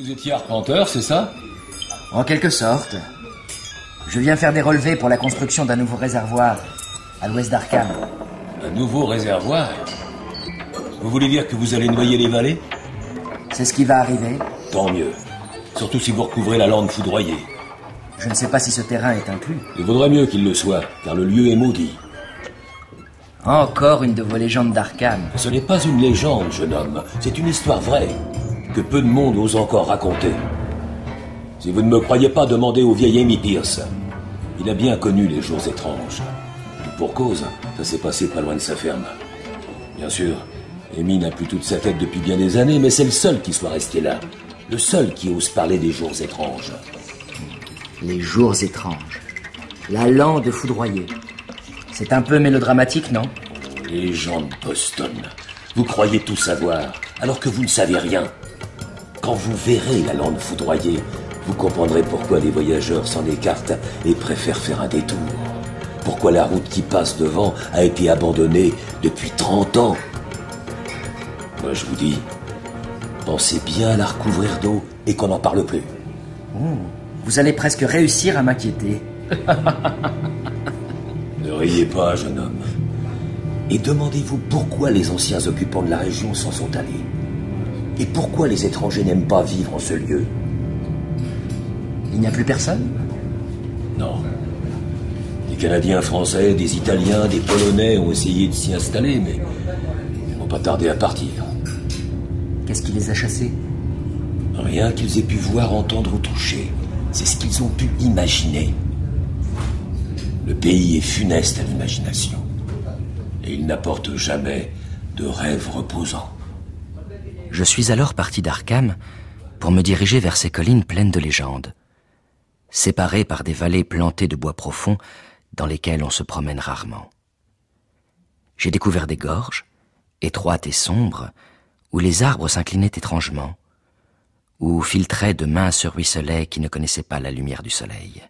Vous étiez arpenteur, c'est ça? En quelque sorte. Je viens faire des relevés pour la construction d'un nouveau réservoir à l'ouest d'Arkham. Un nouveau réservoir? Vous voulez dire que vous allez noyer les vallées? C'est ce qui va arriver. Tant mieux. Surtout si vous recouvrez la lande foudroyée. Je ne sais pas si ce terrain est inclus. Il vaudrait mieux qu'il le soit, car le lieu est maudit. Encore une de vos légendes d'Arkham. Ce n'est pas une légende, jeune homme. C'est une histoire vraie, que peu de monde ose encore raconter. Si vous ne me croyez pas, demandez au vieil Amy Pierce. Il a bien connu les jours étranges. Et pour cause, ça s'est passé pas loin de sa ferme. Bien sûr, Amy n'a plus toute sa tête depuis bien des années, mais c'est le seul qui soit resté là. Le seul qui ose parler des jours étranges. Les jours étranges. La lande foudroyée. C'est un peu mélodramatique, non? Les gens de Boston, vous croyez tout savoir, alors que vous ne savez rien. Quand vous verrez la lande foudroyée, vous comprendrez pourquoi les voyageurs s'en écartent et préfèrent faire un détour. Pourquoi la route qui passe devant a été abandonnée depuis 30 ans. Moi, je vous dis, pensez bien à la recouvrir d'eau et qu'on n'en parle plus. Vous allez presque réussir à m'inquiéter. Ne riez pas, jeune homme. Et demandez-vous pourquoi les anciens occupants de la région s'en sont allés. Et pourquoi les étrangers n'aiment pas vivre en ce lieu. Il n'y a plus personne? Non. Des Canadiens français, des Italiens, des Polonais ont essayé de s'y installer, mais ils n'ont pas tardé à partir. Qu'est-ce qui les a chassés? Rien qu'ils aient pu voir, entendre ou toucher. C'est ce qu'ils ont pu imaginer. Le pays est funeste à l'imagination. Et il n'apporte jamais de rêves reposants. Je suis alors parti d'Arkham pour me diriger vers ces collines pleines de légendes, séparées par des vallées plantées de bois profonds dans lesquelles on se promène rarement. J'ai découvert des gorges, étroites et sombres, où les arbres s'inclinaient étrangement, où filtraient de minces ruisselets qui ne connaissaient pas la lumière du soleil.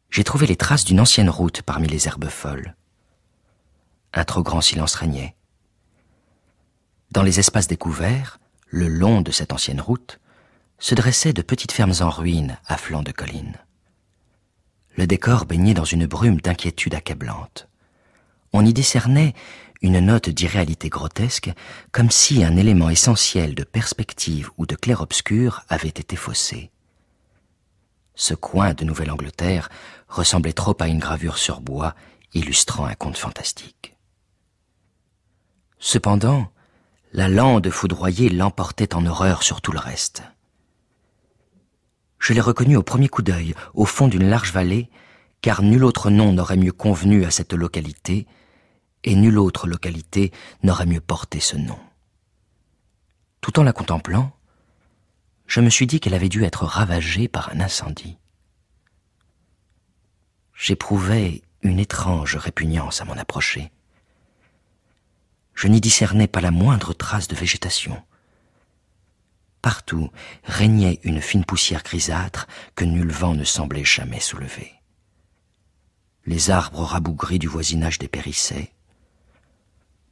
J'ai trouvé les traces d'une ancienne route parmi les herbes folles. Un trop grand silence régnait. Dans les espaces découverts, le long de cette ancienne route, se dressaient de petites fermes en ruine à flanc de collines. Le décor baignait dans une brume d'inquiétude accablante. On y décernait une note d'irréalité grotesque, comme si un élément essentiel de perspective ou de clair-obscur avait été faussé. Ce coin de Nouvelle-Angleterre ressemblait trop à une gravure sur bois illustrant un conte fantastique. Cependant, la lande foudroyée l'emportait en horreur sur tout le reste. Je l'ai reconnu au premier coup d'œil, au fond d'une large vallée, car nul autre nom n'aurait mieux convenu à cette localité, et nulle autre localité n'aurait mieux porté ce nom. Tout en la contemplant, je me suis dit qu'elle avait dû être ravagée par un incendie. J'éprouvais une étrange répugnance à m'en approcher. Je n'y discernais pas la moindre trace de végétation. Partout régnait une fine poussière grisâtre que nul vent ne semblait jamais soulever. Les arbres rabougris du voisinage dépérissaient.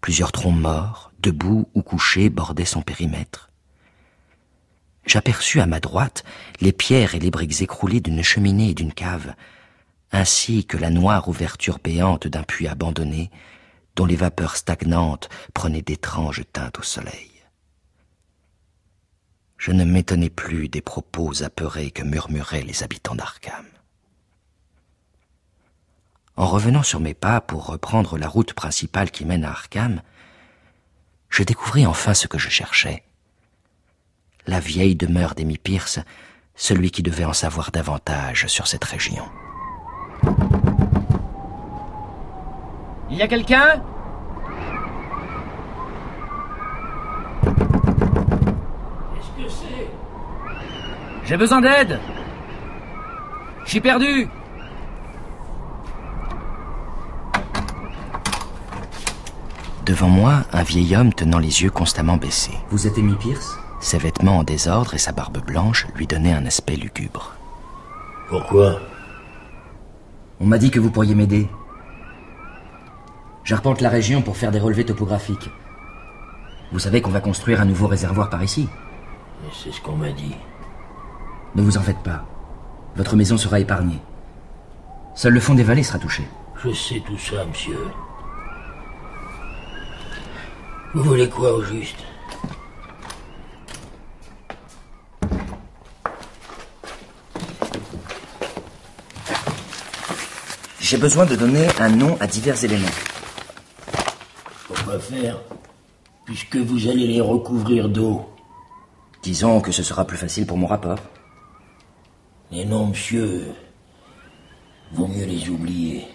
Plusieurs troncs morts, debout ou couchés, bordaient son périmètre. J'aperçus à ma droite les pierres et les briques écroulées d'une cheminée et d'une cave, ainsi que la noire ouverture béante d'un puits abandonné, dont les vapeurs stagnantes prenaient d'étranges teintes au soleil. Je ne m'étonnais plus des propos apeurés que murmuraient les habitants d'Arkham. En revenant sur mes pas pour reprendre la route principale qui mène à Arkham, je découvris enfin ce que je cherchais. La vieille demeure d'Amy Pierce, celui qui devait en savoir davantage sur cette région. Il y a quelqu'un? Qu'est-ce que c'est? J'ai besoin d'aide. Je suis perdu. Devant moi, un vieil homme tenant les yeux constamment baissés. Vous êtes Amy Pierce? Ses vêtements en désordre et sa barbe blanche lui donnaient un aspect lugubre. Pourquoi? On m'a dit que vous pourriez m'aider. J'arpente la région pour faire des relevés topographiques. Vous savez qu'on va construire un nouveau réservoir par ici? C'est ce qu'on m'a dit. Ne vous en faites pas. Votre maison sera épargnée. Seul le fond des vallées sera touché. Je sais tout ça, monsieur. Vous voulez quoi, au juste? J'ai besoin de donner un nom à divers éléments. Pourquoi faire? Puisque vous allez les recouvrir d'eau. Disons que ce sera plus facile pour mon rapport. Les noms, monsieur, vaut mieux les oublier.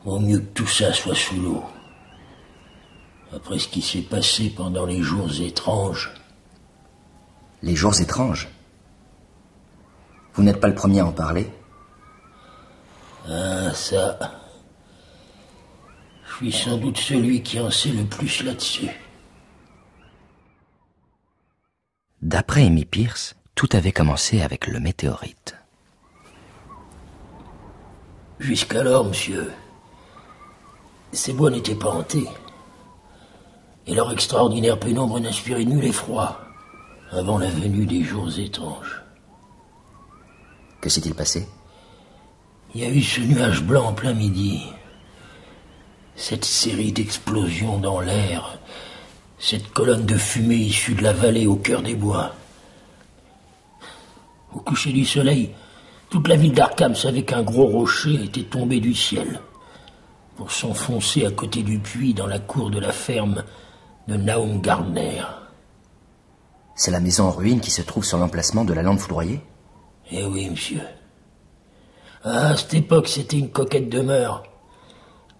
Vaut mieux que tout ça soit sous l'eau. Après ce qui s'est passé pendant les jours étranges. Les jours étranges? Vous n'êtes pas le premier à en parler? Ah, ça... Je suis sans doute celui qui en sait le plus là-dessus. D'après Amy Pierce, tout avait commencé avec le météorite. Jusqu'alors, monsieur, ces bois n'étaient pas hantés. Et leur extraordinaire pénombre n'inspirait nul effroi avant la venue des jours étranges. Que s'est-il passé? Il y a eu ce nuage blanc en plein midi. Cette série d'explosions dans l'air. Cette colonne de fumée issue de la vallée au cœur des bois. Au coucher du soleil, toute la ville d'Arkham savait qu'un gros rocher était tombé du ciel pour s'enfoncer à côté du puits dans la cour de la ferme de Nahum Gardner. C'est la maison en ruine qui se trouve sur l'emplacement de la lande foudroyée? Eh oui, monsieur. À cette époque, c'était une coquette demeure,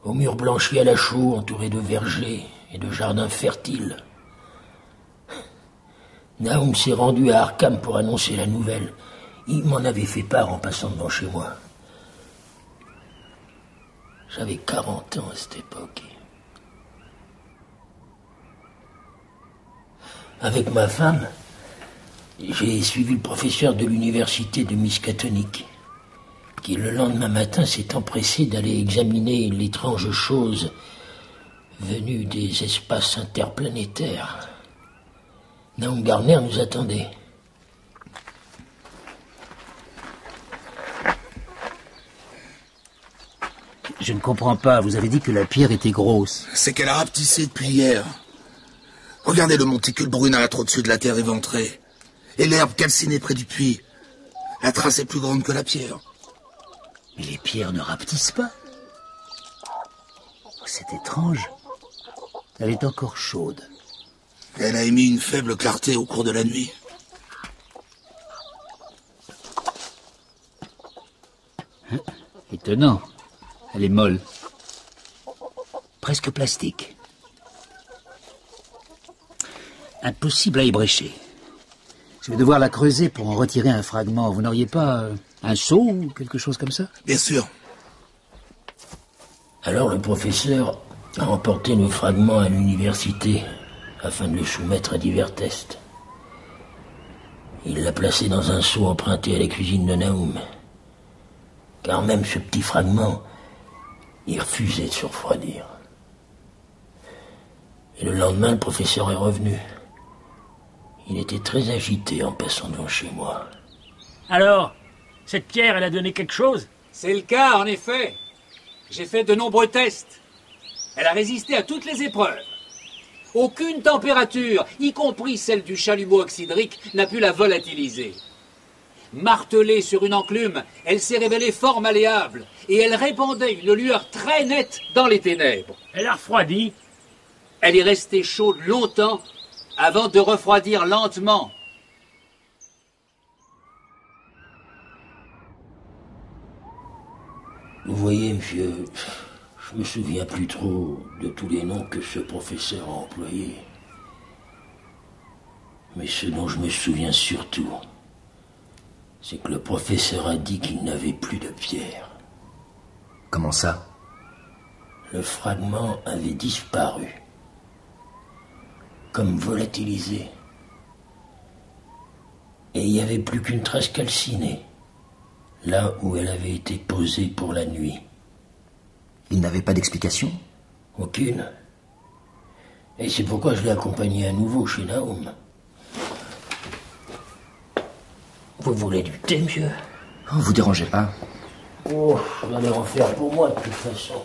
aux murs blanchis à la chaux, entourés de vergers et de jardins fertiles. Nahum s'est rendu à Arkham pour annoncer la nouvelle. Il m'en avait fait part en passant devant chez moi. J'avais 40 ans à cette époque. Avec ma femme, j'ai suivi le professeur de l'université de Miskatonic, qui le lendemain matin s'est empressé d'aller examiner l'étrange chose venue des espaces interplanétaires. Nahum Gardner nous attendait. Je ne comprends pas, vous avez dit que la pierre était grosse. C'est qu'elle a rapetissé depuis hier. Regardez le monticule brunâtre au-dessus de la terre éventrée. Et l'herbe calcinée près du puits. La trace est plus grande que la pierre. Mais les pierres ne rapetissent pas. C'est étrange. Elle est encore chaude. Elle a émis une faible clarté au cours de la nuit. Étonnant. Elle est molle. Presque plastique. Impossible à ébrécher. Je vais devoir la creuser pour en retirer un fragment. Vous n'auriez pas un seau ou quelque chose comme ça? Bien sûr. Alors le professeur a emporté le fragment à l'université afin de le soumettre à divers tests. Il l'a placé dans un seau emprunté à la cuisine de Nahum. Car même ce petit fragment, il refusait de se refroidir. Et le lendemain, le professeur est revenu. Il était très agité en passant devant chez moi. Alors, cette pierre, elle a donné quelque chose? C'est le cas, en effet. J'ai fait de nombreux tests. Elle a résisté à toutes les épreuves. Aucune température, y compris celle du chalumeau oxydrique, n'a pu la volatiliser. Martelée sur une enclume, elle s'est révélée fort malléable et elle répandait une lueur très nette dans les ténèbres. Elle a refroidi? Elle est restée chaude longtemps avant de refroidir lentement. Vous voyez, monsieur, je me souviens plus trop de tous les noms que ce professeur a employés. Mais ce dont je me souviens surtout, c'est que le professeur a dit qu'il n'avait plus de pierre. Comment ça? Le fragment avait disparu, comme volatilisé. Et il n'y avait plus qu'une trace calcinée, là où elle avait été posée pour la nuit. Il n'avait pas d'explication? Aucune. Et c'est pourquoi je l'ai accompagné à nouveau chez Nahum. Vous voulez du thé, monsieur? Oh, vous dérangez pas. Oh, je vais en faire pour moi, de toute façon.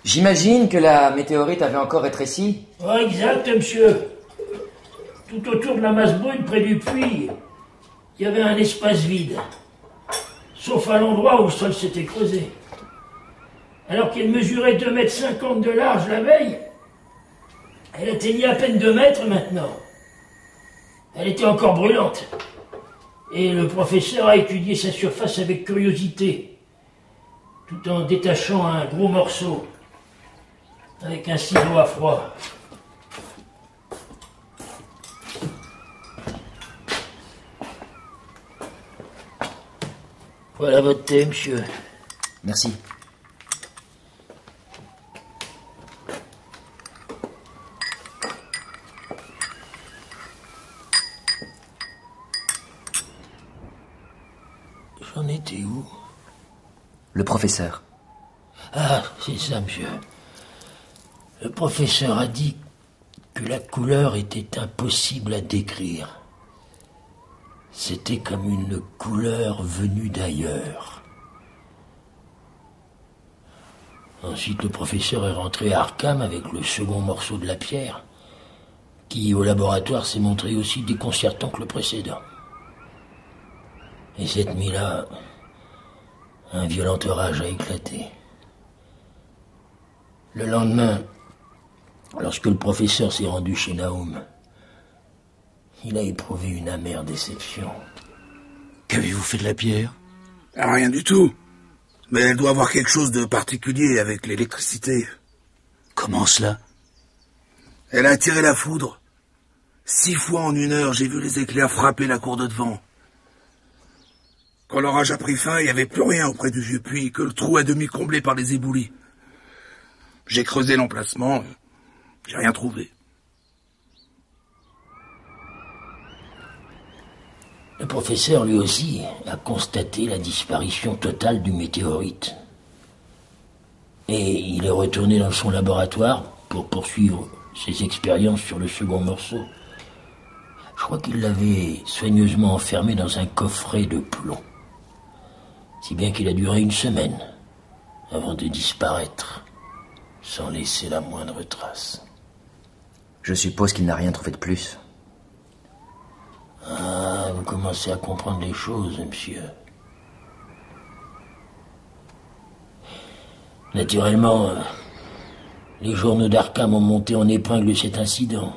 J'imagine que la météorite avait encore rétréci. Oh, exact, monsieur. Tout autour de la masse brune, près du puits, il y avait un espace vide. Sauf à l'endroit où le sol s'était creusé. Alors qu'elle mesurait 2,50 m de large la veille, elle atteignait à peine 2 mètres maintenant. Elle était encore brûlante. Et le professeur a étudié sa surface avec curiosité, tout en détachant un gros morceau, avec un ciseau à froid. Voilà votre thé, monsieur. Merci. J'en étais où? Le professeur. Ah, c'est ça, monsieur. Le professeur a dit que la couleur était impossible à décrire. C'était comme une couleur venue d'ailleurs. Ensuite, le professeur est rentré à Arkham avec le second morceau de la pierre, qui, au laboratoire, s'est montré aussi déconcertant que le précédent. Et cette nuit-là, un violent orage a éclaté. Le lendemain, lorsque le professeur s'est rendu chez Nahum, il a éprouvé une amère déception. Qu'avez-vous fait de la pierre? Rien du tout. Mais elle doit avoir quelque chose de particulier avec l'électricité. Comment cela? Elle a attiré la foudre. 6 fois en 1 heure, j'ai vu les éclairs frapper la cour de devant. Quand l'orage a pris fin, il n'y avait plus rien auprès du vieux puits, que le trou à demi comblé par les éboulis. J'ai creusé l'emplacement, j'ai rien trouvé. Le professeur, lui aussi, a constaté la disparition totale du météorite. Et il est retourné dans son laboratoire pour poursuivre ses expériences sur le second morceau. Je crois qu'il l'avait soigneusement enfermé dans un coffret de plomb. Si bien qu'il a duré 1 semaine avant de disparaître, sans laisser la moindre trace. Je suppose qu'il n'a rien trouvé de plus. Ah, vous commencez à comprendre les choses, monsieur. Naturellement, les journaux d'Arkham ont monté en épingle cet incident.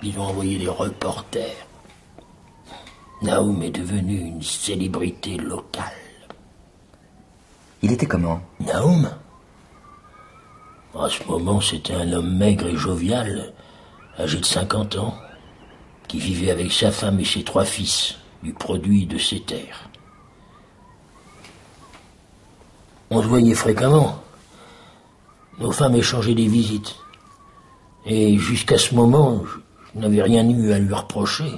Ils ont envoyé des reporters. Nahum est devenu une célébrité locale. Il était comment? Nahum? À ce moment, c'était un homme maigre et jovial, âgé de 50 ans, qui vivait avec sa femme et ses 3 fils, du produit de ses terres. On se voyait fréquemment. Nos femmes échangeaient des visites. Et jusqu'à ce moment, je n'avais rien eu à lui reprocher.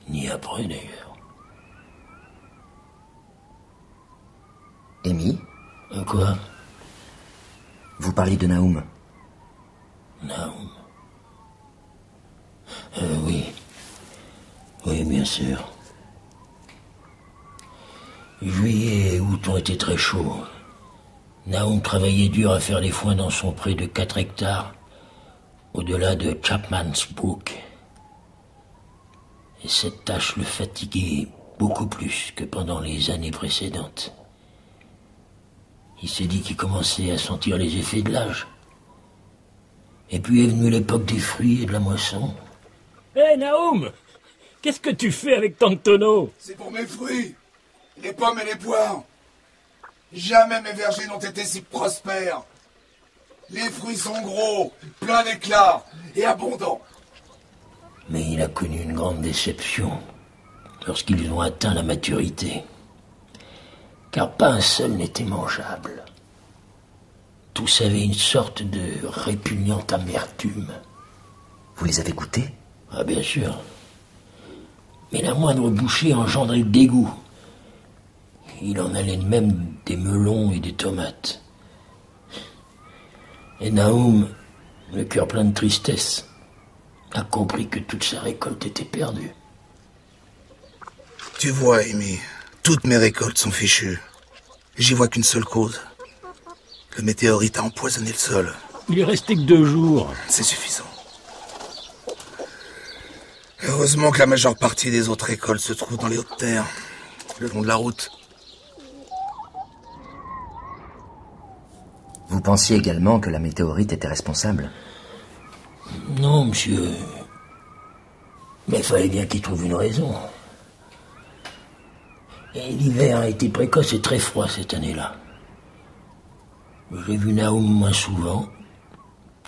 Ni après, d'ailleurs. Amy? Quoi? Vous parliez de Nahum. Nahum. Oui. Oui, bien sûr. Juillet et août ont été très chauds. Nahum travaillait dur à faire les foins dans son pré de 4 hectares, au-delà de Chapman's Brook. Et cette tâche le fatiguait beaucoup plus que pendant les années précédentes. Il s'est dit qu'il commençait à sentir les effets de l'âge. Et puis est venue l'époque des fruits et de la moisson. Hé, Nahum! Qu'est-ce que tu fais avec tant de tonneaux? C'est pour mes fruits, les pommes et les poires. Jamais mes vergers n'ont été si prospères. Les fruits sont gros, pleins d'éclat et abondants. Mais il a connu une grande déception lorsqu'ils ont atteint la maturité. Car pas un seul n'était mangeable. Tous avaient une sorte de répugnante amertume. Vous les avez goûtés? Ah, bien sûr. Mais la moindre bouchée engendrait le dégoût. Il en allait de même des melons et des tomates. Et Nahum le cœur plein de tristesse, a compris que toute sa récolte était perdue. Tu vois, Amy, toutes mes récoltes sont fichues. J'y vois qu'une seule cause. Le météorite a empoisonné le sol. Il est resté que 2 jours. C'est suffisant. Heureusement que la majeure partie des autres récoltes se trouve dans les hautes terres, le long de la route. Vous pensiez également que la météorite était responsable? Non, monsieur. Mais il fallait bien qu'il trouve une raison. Et l'hiver a été précoce et très froid cette année-là. J'ai vu Nahum moins souvent,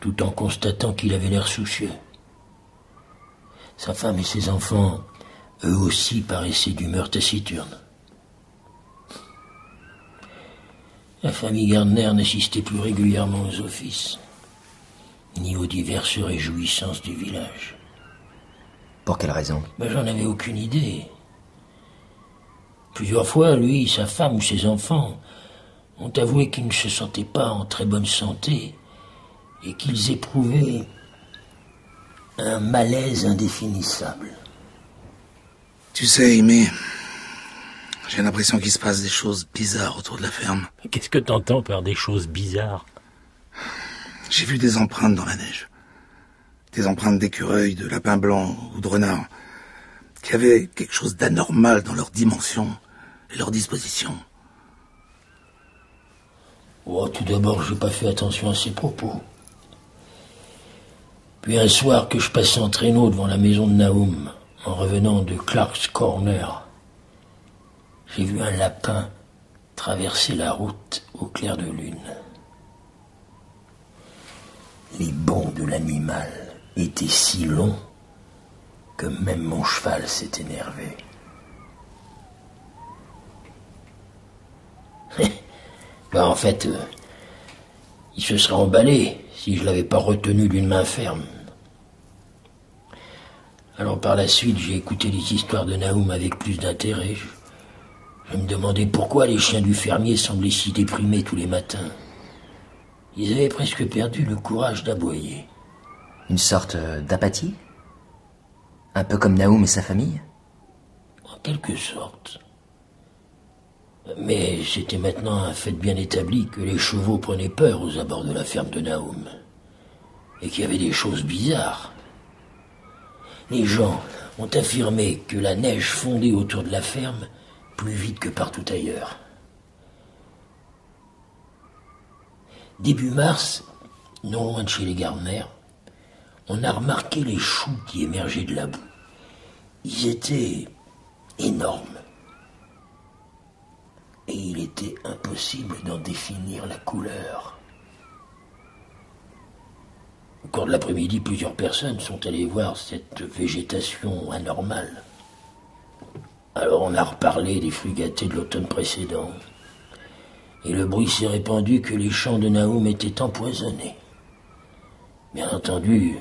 tout en constatant qu'il avait l'air soucieux. Sa femme et ses enfants, eux aussi, paraissaient d'humeur taciturne. La famille Gardner n'assistait plus régulièrement aux offices, ni aux diverses réjouissances du village. Pour quelle raison? J'en avais aucune idée. Plusieurs fois, lui, sa femme ou ses enfants ont avoué qu'ils ne se sentaient pas en très bonne santé et qu'ils éprouvaient un malaise indéfinissable. Tu sais, Amy, j'ai l'impression qu'il se passe des choses bizarres autour de la ferme. Qu'est-ce que t'entends par des choses bizarres? J'ai vu des empreintes dans la neige. Des empreintes d'écureuils, de lapins blancs ou de renards, qui avaient quelque chose d'anormal dans leur dimension et leur disposition. Oh, tout d'abord, j'ai pas fait attention à ses propos. Puis un soir que je passais en traîneau devant la maison de Nahum, en revenant de Clark's Corner, j'ai vu un lapin traverser la route au clair de lune. Les bonds de l'animal étaient si longs que même mon cheval s'est énervé. En fait, il se serait emballé si je l'avais pas retenu d'une main ferme. Alors par la suite, j'ai écouté les histoires de Nahum avec plus d'intérêt. Je me demandais pourquoi les chiens du fermier semblaient si déprimés tous les matins. Ils avaient presque perdu le courage d'aboyer. Une sorte d'apathie? Un peu comme Nahum et sa famille? En quelque sorte. Mais c'était maintenant un fait bien établi que les chevaux prenaient peur aux abords de la ferme de Nahum. Et qu'il y avait des choses bizarres. Les gens ont affirmé que la neige fondait autour de la ferme plus vite que partout ailleurs. Début mars, non loin de chez les Gardner, on a remarqué les choux qui émergeaient de la boue. Ils étaient énormes. Et il était impossible d'en définir la couleur. Au cours de l'après-midi, plusieurs personnes sont allées voir cette végétation anormale. Alors on a reparlé des fruits gâtés de l'automne précédent. Et le bruit s'est répandu que les champs de Nahum étaient empoisonnés. Bien entendu,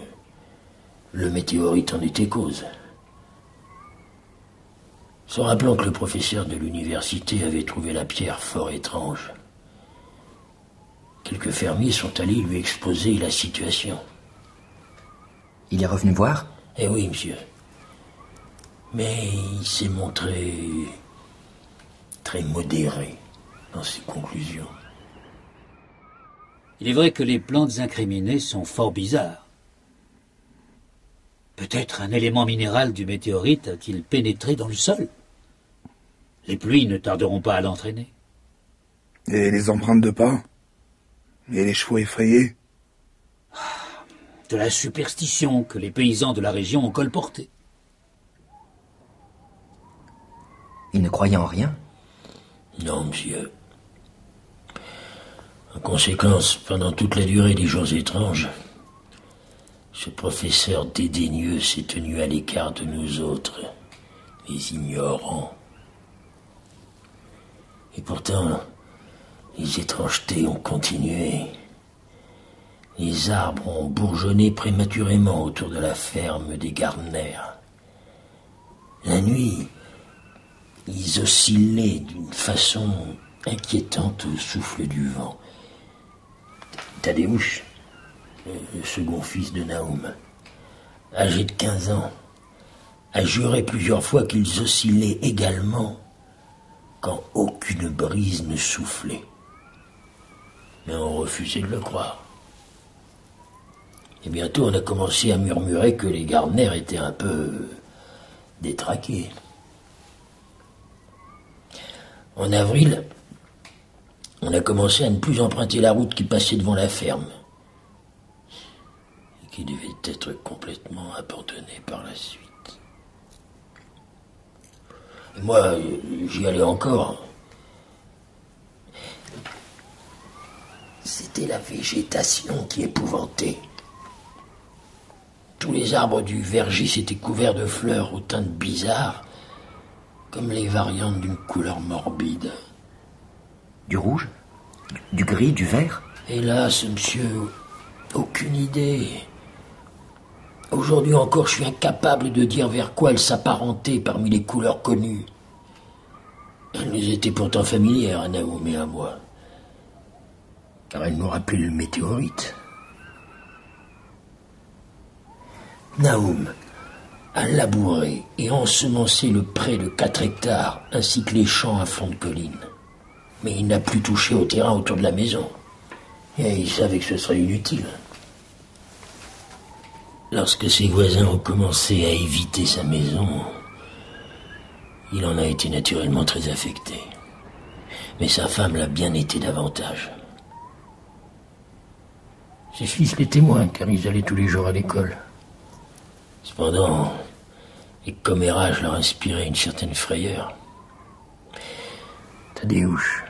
le météorite en était cause. Se rappelant que le professeur de l'université avait trouvé la pierre fort étrange, quelques fermiers sont allés lui exposer la situation. Il est revenu voir? Eh oui, monsieur. Mais il s'est montré très modéré dans ses conclusions. Il est vrai que les plantes incriminées sont fort bizarres. Peut-être un élément minéral du météorite a-t-il pénétré dans le sol? Les pluies ne tarderont pas à l'entraîner. Et les empreintes de pas? Et les chevaux effrayés? De la superstition que les paysans de la région ont colportée. Il ne croyait en rien? Non, monsieur. En conséquence, pendant toute la durée des jours étranges, ce professeur dédaigneux s'est tenu à l'écart de nous autres, les ignorants. Et pourtant, les étrangetés ont continué. Les arbres ont bourgeonné prématurément autour de la ferme des Gardner. La nuit, ils oscillaient d'une façon inquiétante au souffle du vent. Tadeusz, le second fils de Naoum, âgé de 15 ans, a juré plusieurs fois qu'ils oscillaient également quand aucune brise ne soufflait. Mais on refusait de le croire. Et bientôt on a commencé à murmurer que les Gardner étaient un peu détraqués. En avril, on a commencé à ne plus emprunter la route qui passait devant la ferme et qui devait être complètement abandonnée par la suite. Et moi, j'y allais encore. C'était la végétation qui épouvantait. Tous les arbres du verger s'étaient couverts de fleurs aux teintes bizarres, comme les variantes d'une couleur morbide. Du rouge? Du gris? Du vert? Hélas, monsieur, aucune idée. Aujourd'hui encore, je suis incapable de dire vers quoi elles s'apparentaient parmi les couleurs connues. Elles nous étaient pourtant familières à Naoum et à moi, car elles nous rappelaient le météorite. Naoum a labouré et ensemencé le pré de 4 hectares, ainsi que les champs à flanc de colline. Mais il n'a plus touché au terrain autour de la maison. Et il savait que ce serait inutile. Lorsque ses voisins ont commencé à éviter sa maison, il en a été naturellement très affecté. Mais sa femme l'a bien été davantage. Ses fils les témoignent, car ils allaient tous les jours à l'école. Cependant, les commérages leur inspiraient une certaine frayeur. Tadeusz,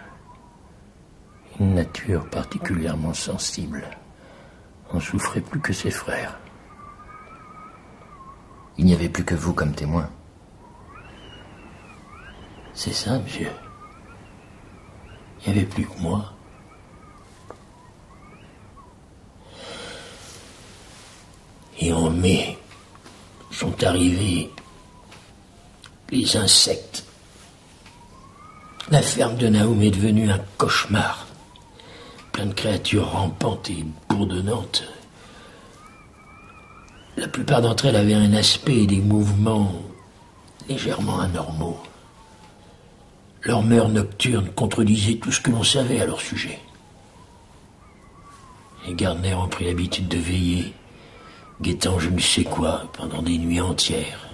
une nature particulièrement sensible, en souffrait plus que ses frères. Il n'y avait plus que vous comme témoin. C'est ça, monsieur. Il n'y avait plus que moi. Et en mai, sont arrivés les insectes. La ferme de Naoum est devenue un cauchemar. Plein de créatures rampantes et bourdonnantes. La plupart d'entre elles avaient un aspect et des mouvements légèrement anormaux. Leurs mœurs nocturnes contredisaient tout ce que l'on savait à leur sujet. Les Gardner ont pris l'habitude de veiller, guettant je ne sais quoi pendant des nuits entières.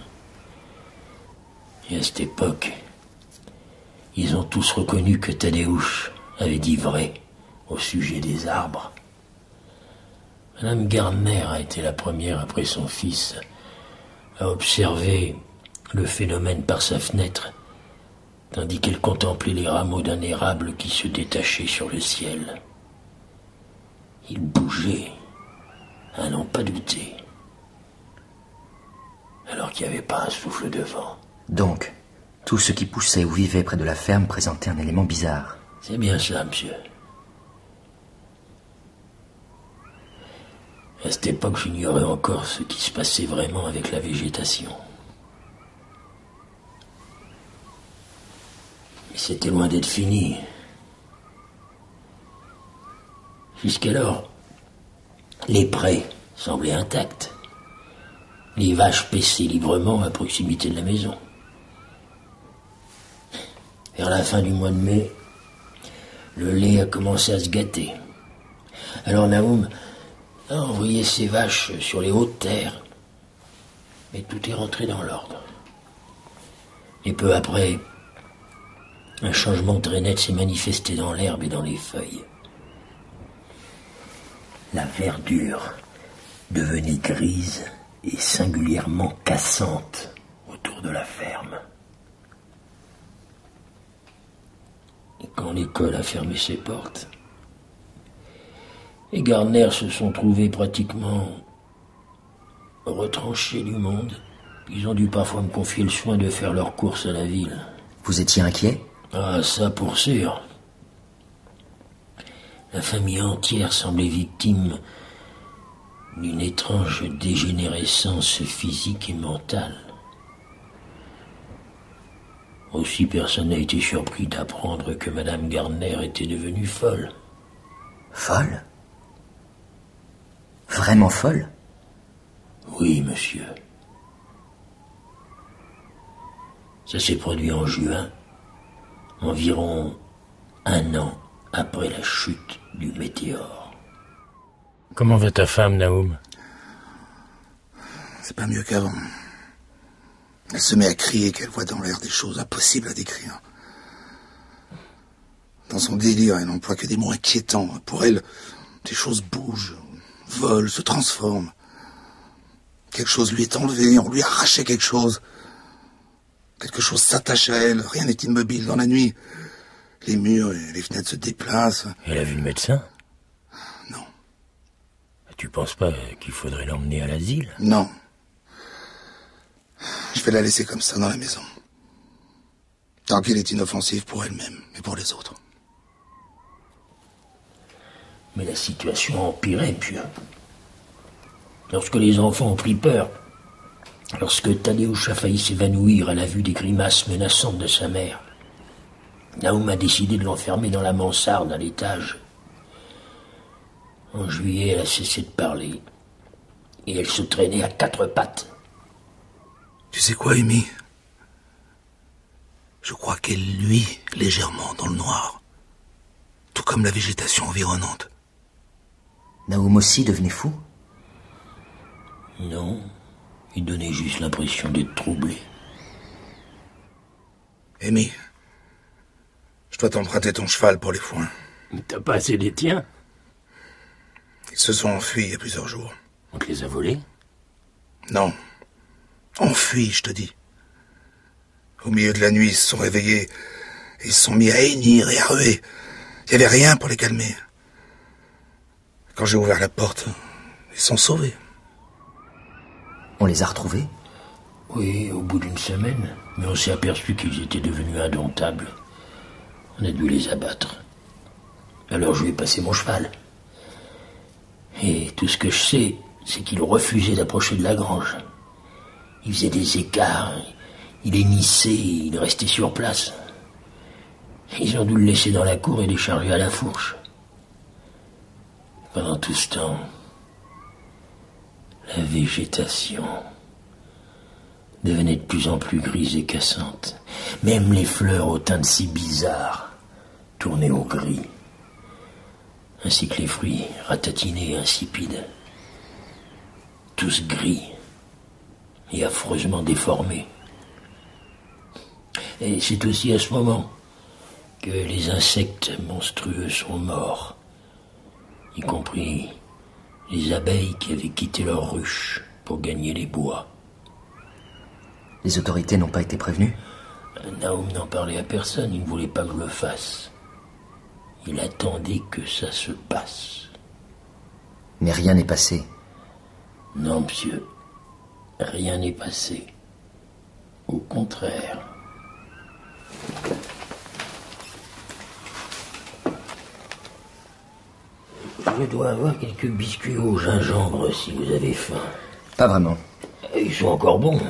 Et à cette époque, ils ont tous reconnu que Tadeusz avait dit vrai au sujet des arbres. Madame Gardner a été la première, après son fils, à observer le phénomène par sa fenêtre, tandis qu'elle contemplait les rameaux d'un érable qui se détachaient sur le ciel. Ils bougeaient, à n'en pas douter, alors qu'il n'y avait pas un souffle de vent. Donc, tout ce qui poussait ou vivait près de la ferme présentait un élément bizarre. C'est bien ça, monsieur. À cette époque, j'ignorais encore ce qui se passait vraiment avec la végétation. Mais c'était loin d'être fini. Jusqu'alors, les prés semblaient intacts. Les vaches paissaient librement à proximité de la maison. Vers la fin du mois de mai, le lait a commencé à se gâter. Alors Naoum a envoyé ses vaches sur les hautes terres, mais tout est rentré dans l'ordre. Et peu après, un changement très net s'est manifesté dans l'herbe et dans les feuilles. La verdure devenait grise et singulièrement cassante autour de la ferme. Et quand l'école a fermé ses portes, les Gardner se sont trouvés pratiquement retranchés du monde. Ils ont dû parfois me confier le soin de faire leurs courses à la ville. Vous étiez inquiet? Ah, ça pour sûr. La famille entière semblait victime d'une étrange dégénérescence physique et mentale. Aussi personne n'a été surpris d'apprendre que Madame Gardner était devenue folle. Folle? Vraiment folle? Oui, monsieur. Ça s'est produit en juin, environ 1 an après la chute du météore. Comment va ta femme, Naoum? C'est pas mieux qu'avant. Elle se met à crier qu'elle voit dans l'air des choses impossibles à décrire. Dans son délire, elle n'emploie que des mots inquiétants. Pour elle, des choses bougent, volent, se transforment. Quelque chose lui est enlevé, on lui a arraché quelque chose. Quelque chose s'attache à elle, rien n'est immobile dans la nuit. Les murs et les fenêtres se déplacent. Elle a vu le médecin? Non. Tu penses pas qu'il faudrait l'emmener à l'asile? Non. Je vais la laisser comme ça dans la maison. Tant qu'elle est inoffensive pour elle-même et pour les autres. Mais la situation a empiré, puis. Lorsque les enfants ont pris peur, lorsque Tadeusz a failli s'évanouir à la vue des grimaces menaçantes de sa mère, Naoum a décidé de l'enfermer dans la mansarde à l'étage. En juillet, elle a cessé de parler. Et elle se traînait à 4 pattes. Tu sais quoi, Amy? Je crois qu'elle luit légèrement dans le noir. Tout comme la végétation environnante. Naoum aussi devenait fou? Non, il donnait juste l'impression d'être troublé. Amy, je dois t'emprunter ton cheval pour les foins. T'as pas assez des tiens? Ils se sont enfuis il y a plusieurs jours. On te les a volés? Non. Enfuis, je te dis. Au milieu de la nuit, ils se sont réveillés. Et ils se sont mis à hennir et à ruer. Il n'y avait rien pour les calmer. Quand j'ai ouvert la porte, ils sont sauvés. On les a retrouvés? Oui, au bout d'1 semaine. Mais on s'est aperçu qu'ils étaient devenus indomptables. On a dû les abattre. Alors je lui ai passé mon cheval. Et tout ce que je sais, c'est qu'il refusait d'approcher de la grange. Il faisait des écarts, il hennissait, il restait sur place. Ils ont dû le laisser dans la cour et décharger à la fourche. Pendant tout ce temps, la végétation devenait de plus en plus grise et cassante. Même les fleurs aux teintes si bizarres tournaient au gris, ainsi que les fruits ratatinés et insipides. Tous gris et affreusement déformés. Et c'est aussi à ce moment que les insectes monstrueux sont morts, y compris les abeilles qui avaient quitté leur ruche pour gagner les bois. Les autorités n'ont pas été prévenues? Naoum n'en parlait à personne, il ne voulait pas que je le fasse. Il attendait que ça se passe. Mais rien n'est passé? Non, monsieur. Rien n'est passé. Au contraire. Je dois avoir quelques biscuits au gingembre si vous avez faim. Pas vraiment. Ils sont encore bons.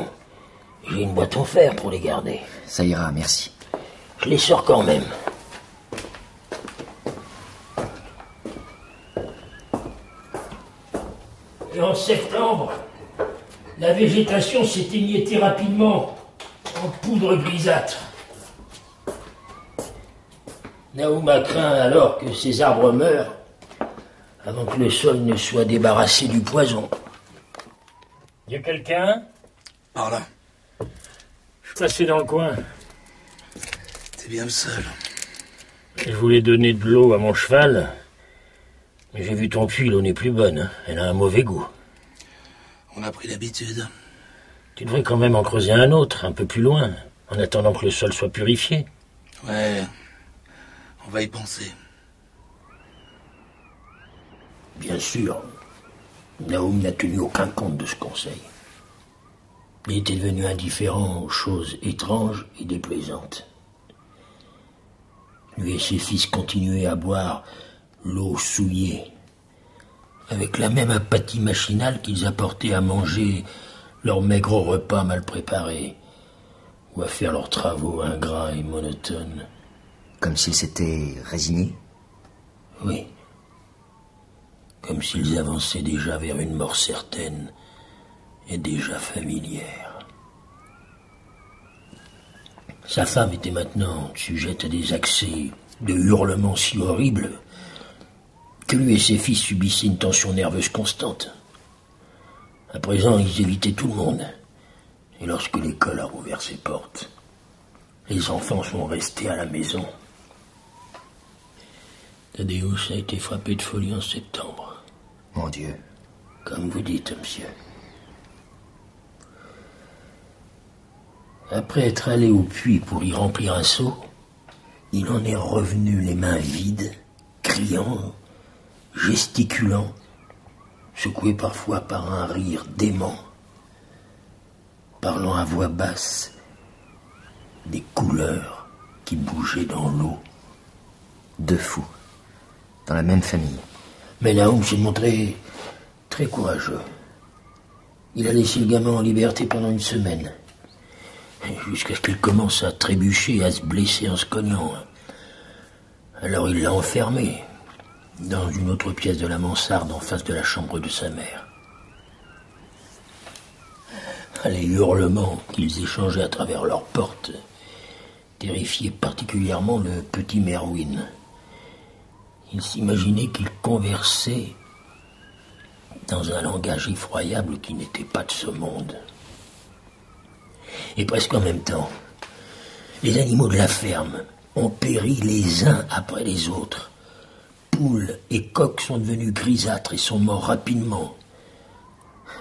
J'ai une boîte en fer pour les garder. Ça ira, merci. Je les sors quand même. Et en septembre, la végétation s'est émiettée rapidement en poudre grisâtre. Naoum a craint alors que ces arbres meurent avant que le sol ne soit débarrassé du poison. Y a quelqu'un? Par là. Je suis passé dans le coin. T'es bien le seul. Je voulais donner de l'eau à mon cheval, mais j'ai vu ton puits, l'eau n'est plus bonne. Elle a un mauvais goût. On a pris l'habitude. Tu devrais quand même en creuser un autre, un peu plus loin, en attendant que le sol soit purifié. Ouais, on va y penser. Bien sûr, Naoum n'a tenu aucun compte de ce conseil. Il était devenu indifférent aux choses étranges et déplaisantes. Lui et ses fils continuaient à boire l'eau souillée, avec la même apathie machinale qu'ils apportaient à manger leurs maigres repas mal préparés, ou à faire leurs travaux ingrats et monotones. Comme s'ils s'étaient résignés? Oui. comme s'ils avançaient déjà vers une mort certaine et déjà familière. Sa femme était maintenant sujette à des accès de hurlements si horribles que lui et ses fils subissaient une tension nerveuse constante. À présent, ils évitaient tout le monde. Et lorsque l'école a rouvert ses portes, les enfants sont restés à la maison. Thaddeus a été frappé de folie en septembre. Mon Dieu. Comme vous dites, monsieur. Après être allé au puits pour y remplir un seau, il en est revenu les mains vides, criant, gesticulant, secoué parfois par un rire dément, parlant à voix basse des couleurs qui bougeaient dans l'eau. Deux fous, dans la même famille. Mais Nahum s'est montré très courageux. Il a laissé le gamin en liberté pendant une semaine, jusqu'à ce qu'il commence à trébucher et à se blesser en se cognant. Alors il l'a enfermé dans une autre pièce de la mansarde en face de la chambre de sa mère. Les hurlements qu'ils échangeaient à travers leurs portes terrifiaient particulièrement le petit Merwin. Il s'imaginait qu'ils conversaient dans un langage effroyable qui n'était pas de ce monde. Et presque en même temps, les animaux de la ferme ont péri les uns après les autres. Poules et coqs sont devenus grisâtres et sont morts rapidement.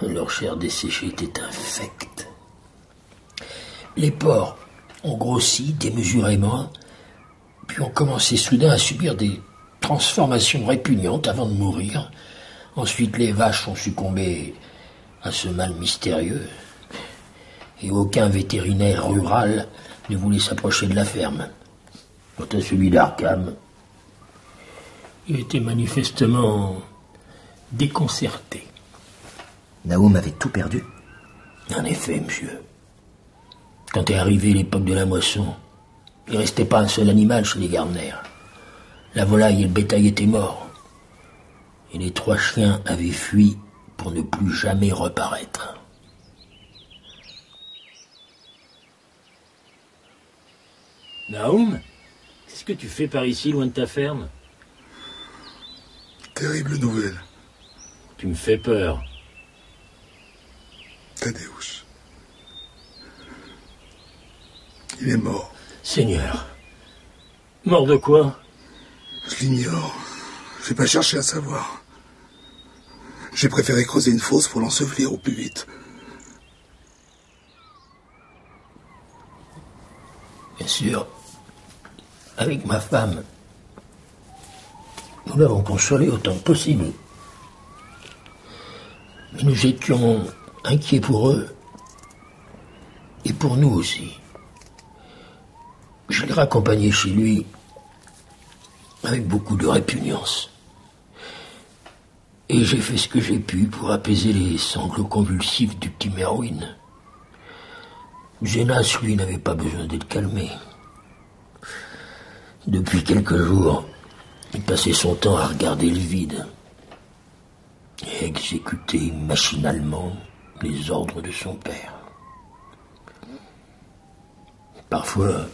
Leur chair desséchée était infecte. Les porcs ont grossi démesurément, puis ont commencé soudain à subir des transformations répugnantes avant de mourir. Ensuite, les vaches ont succombé à ce mal mystérieux, et aucun vétérinaire rural ne voulait s'approcher de la ferme. Quant à celui d'Arkham, il était manifestement déconcerté. Nahum avait tout perdu. En effet, monsieur. Quand est arrivée l'époque de la moisson, il ne restait pas un seul animal chez les Gardner. La volaille et le bétail étaient morts. Et les 3 chiens avaient fui pour ne plus jamais reparaître. Nahum, qu'est-ce que tu fais par ici, loin de ta ferme? Terrible nouvelle. Tu me fais peur. Thaddeus. Il est mort. Seigneur. Mort de quoi? Je l'ignore. J'ai pas cherché à savoir. J'ai préféré creuser une fosse pour l'ensevelir au plus vite. Bien sûr, avec ma femme, nous l'avons consolé autant que possible. Mais nous étions inquiets pour eux et pour nous aussi. Je l'ai raccompagné chez lui avec beaucoup de répugnance. Et j'ai fait ce que j'ai pu pour apaiser les sanglots convulsifs du petit Merwin. Zenas, lui, n'avait pas besoin d'être calmé. Depuis quelques jours, il passait son temps à regarder le vide et à exécuter machinalement les ordres de son père. Parfois,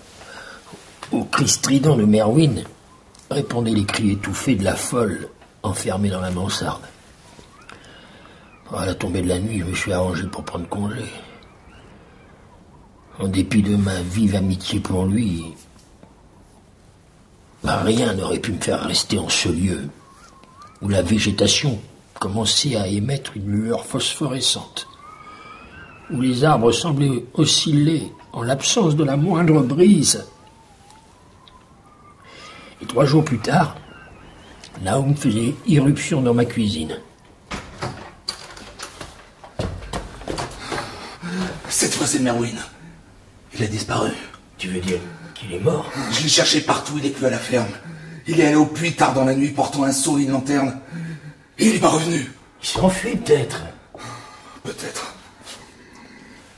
au cri strident de Merwin, répondaient les cris étouffés de la folle enfermée dans la mansarde. À la tombée de la nuit, je me suis arrangé pour prendre congé. En dépit de ma vive amitié pour lui, rien n'aurait pu me faire rester en ce lieu où la végétation commençait à émettre une lueur phosphorescente, où les arbres semblaient osciller en l'absence de la moindre brise. Et 3 jours plus tard, Nahum faisait irruption dans ma cuisine. Cette fois, c'est Merwin. Il a disparu. Tu veux dire qu'il est mort? Je l'ai cherché partout, il n'est plus à la ferme. Il est allé au puits tard dans la nuit portant un seau et une lanterne. Et il n'est pas revenu. Il s'est enfui peut-être. Peut-être.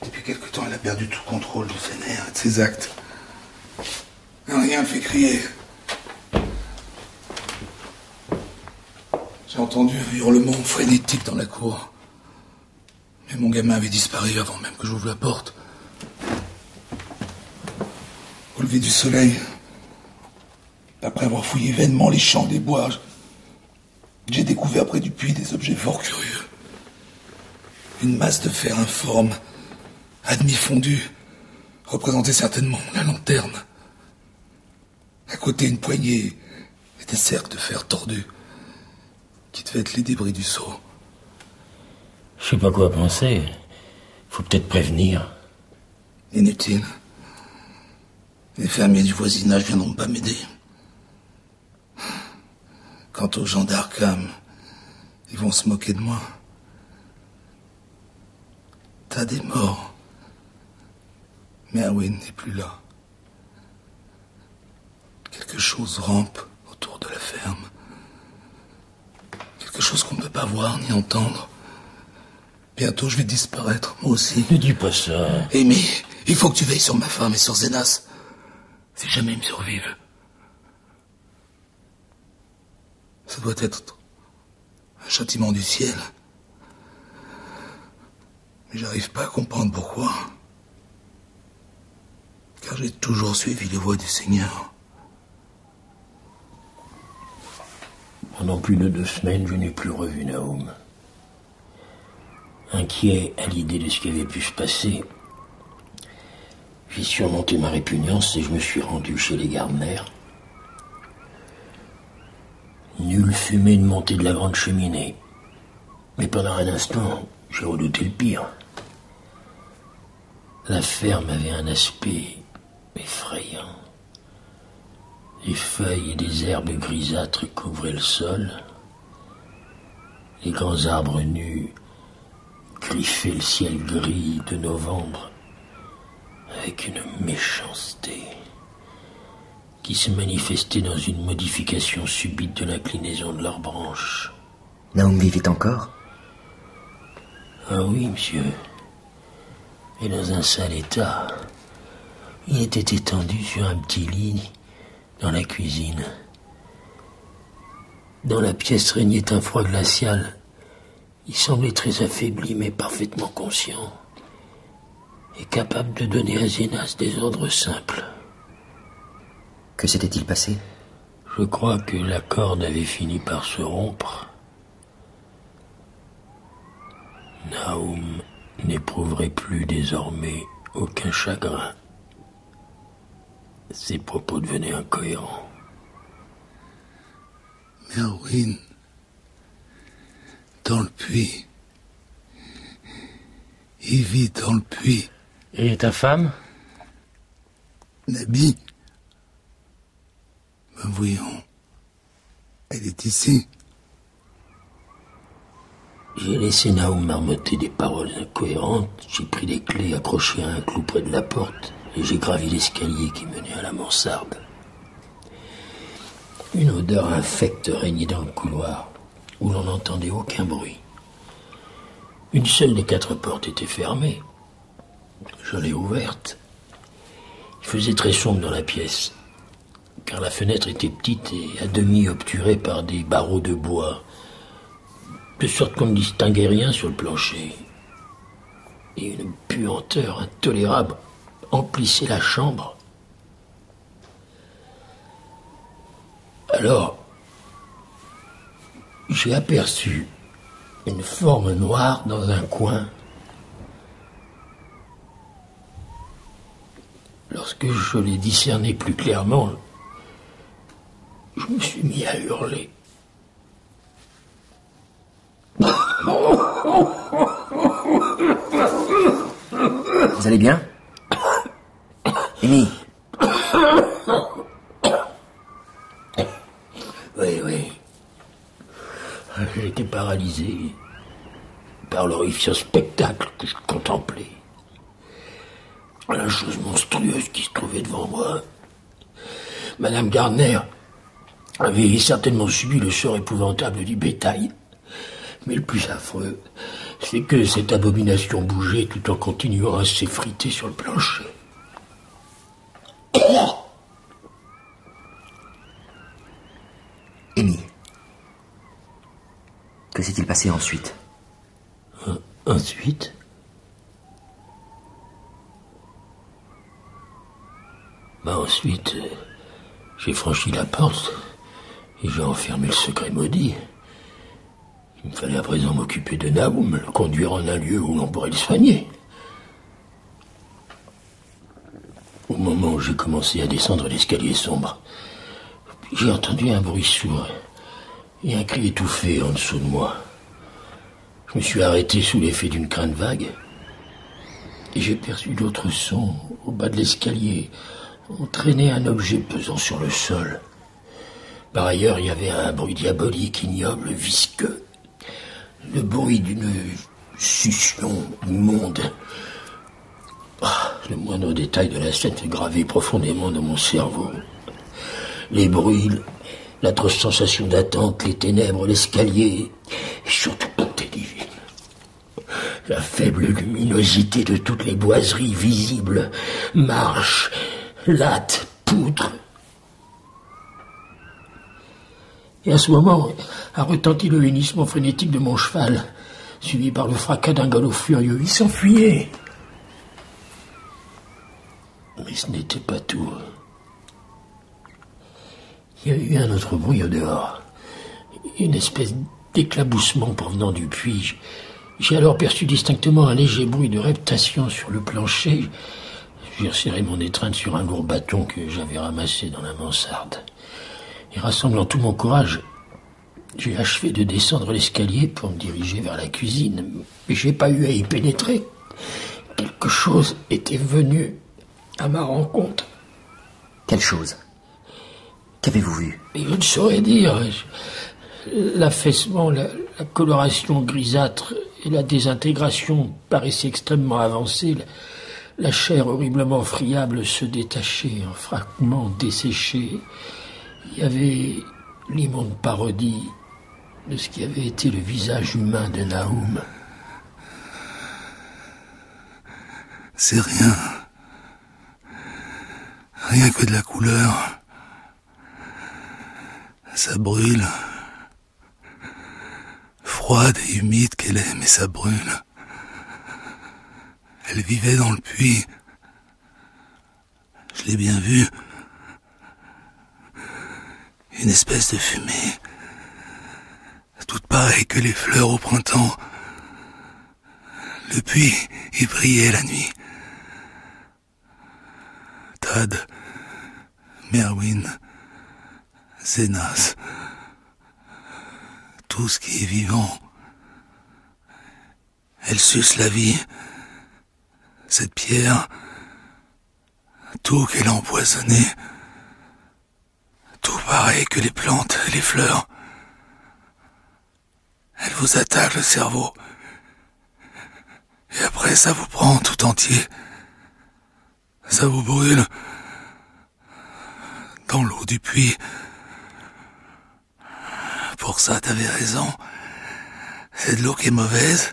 Depuis quelque temps, il a perdu tout contrôle de ses nerfs et de ses actes. Rien ne fait crier. J'ai entendu un hurlement frénétique dans la cour. Mais mon gamin avait disparu avant même que j'ouvre la porte. Au lever du soleil, après avoir fouillé vainement les champs des bois, j'ai découvert près du puits des objets fort curieux. Une masse de fer informe, à demi fondue, représentait certainement la lanterne. À côté, une poignée et des cercles de fer tordus, qui devaient être les débris du seau. Je sais pas quoi penser. Faut peut-être prévenir. Inutile. Les fermiers du voisinage viendront pas m'aider. Quant aux gens d'Arkham, ils vont se moquer de moi. T'as des morts. Mais Owen n'est plus là. Quelque chose rampe autour de la ferme. Quelque chose qu'on ne peut pas voir ni entendre. Bientôt je vais disparaître, moi aussi. Ne dis pas ça. Amy, il faut que tu veilles sur ma femme et sur Zenas. Si jamais ils me survivent. Ça doit être un châtiment du ciel. Mais j'arrive pas à comprendre pourquoi. Car j'ai toujours suivi les voies du Seigneur. Pendant plus de 2 semaines, je n'ai plus revu Naoum. Inquiet à l'idée de ce qui avait pu se passer, j'ai surmonté ma répugnance et je me suis rendu chez les Gardner. Nulle fumée ne montait de la grande cheminée. Mais pendant un instant, j'ai redouté le pire. La ferme avait un aspect effrayant. Des feuilles et des herbes grisâtres couvraient le sol. Les grands arbres nus griffaient le ciel gris de novembre avec une méchanceté qui se manifestait dans une modification subite de l'inclinaison de leurs branches. Naoum vivait encore? Ah oui, monsieur. Et dans un sale état. Il était étendu sur un petit lit dans la cuisine. Dans la pièce régnait un froid glacial. Il semblait très affaibli, mais parfaitement conscient. Et capable de donner à Zenas des ordres simples. Que s'était-il passé? Je crois que la corde avait fini par se rompre. Naoum n'éprouverait plus désormais aucun chagrin. Ses propos devenaient incohérents. Merwin, dans le puits. Il vit dans le puits. Et ta femme? Nabi. Ben voyons. Elle est ici. J'ai laissé Naoum marmotter des paroles incohérentes. J'ai pris les clés accrochées à un clou près de la porte et j'ai gravi l'escalier qui menait à la mansarde. Une odeur infecte régnait dans le couloir où l'on n'entendait aucun bruit. Une seule des 4 portes était fermée. Je l'ai ouverte. Il faisait très sombre dans la pièce, car la fenêtre était petite et à demi obturée par des barreaux de bois, de sorte qu'on ne distinguait rien sur le plancher. Et une puanteur intolérable emplissait la chambre. Alors, j'ai aperçu une forme noire dans un coin. Lorsque je l'ai discerné plus clairement, je me suis mis à hurler. Vous allez bien? Amy? Oui. J'étais paralysé par l'horrifiant spectacle que je contemplais. La chose monstrueuse qui se trouvait devant moi. Madame Gardner avait certainement subi le sort épouvantable du bétail. Mais le plus affreux, c'est que cette abomination bougeait tout en continuant à s'effriter sur le plancher. Amy, passé ensuite? Ensuite? Ensuite, j'ai franchi la porte et j'ai enfermé le secret maudit. Il me fallait à présent m'occuper de Naoum, le conduire en un lieu où l'on pourrait le soigner. Au moment où j'ai commencé à descendre l'escalier sombre, j'ai entendu un bruit sourd et un cri étouffé en dessous de moi. Je me suis arrêté sous l'effet d'une crainte vague et j'ai perçu d'autres sons au bas de l'escalier. On traînait un objet pesant sur le sol. Par ailleurs, il y avait un bruit diabolique, ignoble, visqueux. Le bruit d'une succion immonde. Le moindre détail de la scène est gravé profondément dans mon cerveau. Les bruits, l'atroce sensation d'attente, les ténèbres, l'escalier, et surtout tout est divin. La faible luminosité de toutes les boiseries visibles, marches, lattes, poutres. Et à ce moment, a retenti le hennissement frénétique de mon cheval, suivi par le fracas d'un galop furieux. Il s'enfuyait. Mais ce n'était pas tout. Il y a eu un autre bruit au dehors. Une espèce d'éclaboussement provenant du puits. J'ai alors perçu distinctement un léger bruit de reptation sur le plancher. J'ai resserré mon étreinte sur un lourd bâton que j'avais ramassé dans la mansarde. Et rassemblant tout mon courage, j'ai achevé de descendre l'escalier pour me diriger vers la cuisine. Mais j'ai pas eu à y pénétrer. Quelque chose était venu à ma rencontre. Quelle chose? Qu'avez-vous vu? Et je ne saurais dire. L'affaissement, la coloration grisâtre et la désintégration paraissaient extrêmement avancées. La chair horriblement friable se détachait en fragments desséchés. Il y avait l'immonde parodie de ce qui avait été le visage humain de Naoum. C'est rien. Rien que de la couleur. Ça brûle. Froide et humide qu'elle est, mais ça brûle. Elle vivait dans le puits. Je l'ai bien vue. Une espèce de fumée. Toute pareille que les fleurs au printemps. Le puits, il brillait la nuit. Tad, Merwin, Zénas, tout ce qui est vivant. Elle suce la vie. Cette pierre, tout qu'elle a empoisonné. Tout pareil que les plantes et les fleurs. Elle vous attaque le cerveau. Et après, ça vous prend tout entier. Ça vous brûle. Dans l'eau du puits. Pour ça, t'avais raison. C'est de l'eau qui est mauvaise.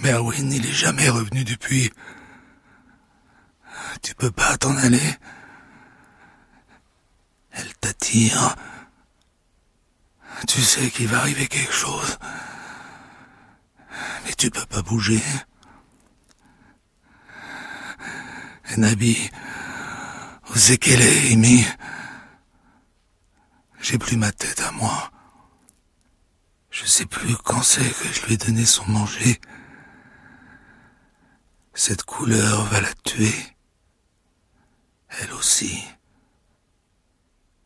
Merwin, il est jamais revenu du puits. Tu peux pas t'en aller. Elle t'attire. Tu sais qu'il va arriver quelque chose. Mais tu peux pas bouger. Nabi, où c'est qu'elle est, Amy? J'ai plus ma tête à moi. Je sais plus quand c'est que je lui ai donné son manger. Cette couleur va la tuer. Elle aussi.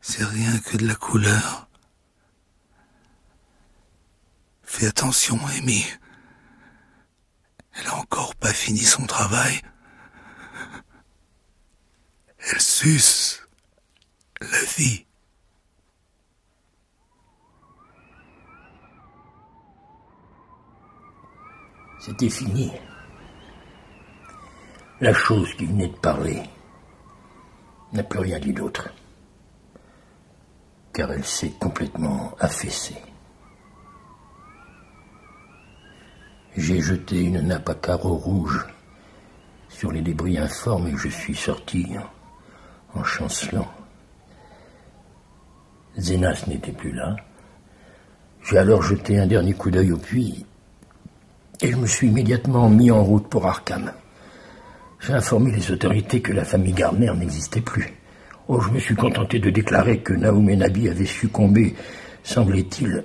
C'est rien que de la couleur. Fais attention, Amy. Elle a encore pas fini son travail. Elle suce la vie. C'était fini. La chose qui venait de parler n'a plus rien dit d'autre, car elle s'est complètement affaissée. J'ai jeté une nappe à carreaux rouges sur les débris informes et je suis sorti en chancelant. Zénas n'était plus là. J'ai alors jeté un dernier coup d'œil au puits et je me suis immédiatement mis en route pour Arkham. J'ai informé les autorités que la famille Gardner n'existait plus. Oh, je me suis contenté de déclarer que Naoum et Nabi avaient succombé, semblait-il,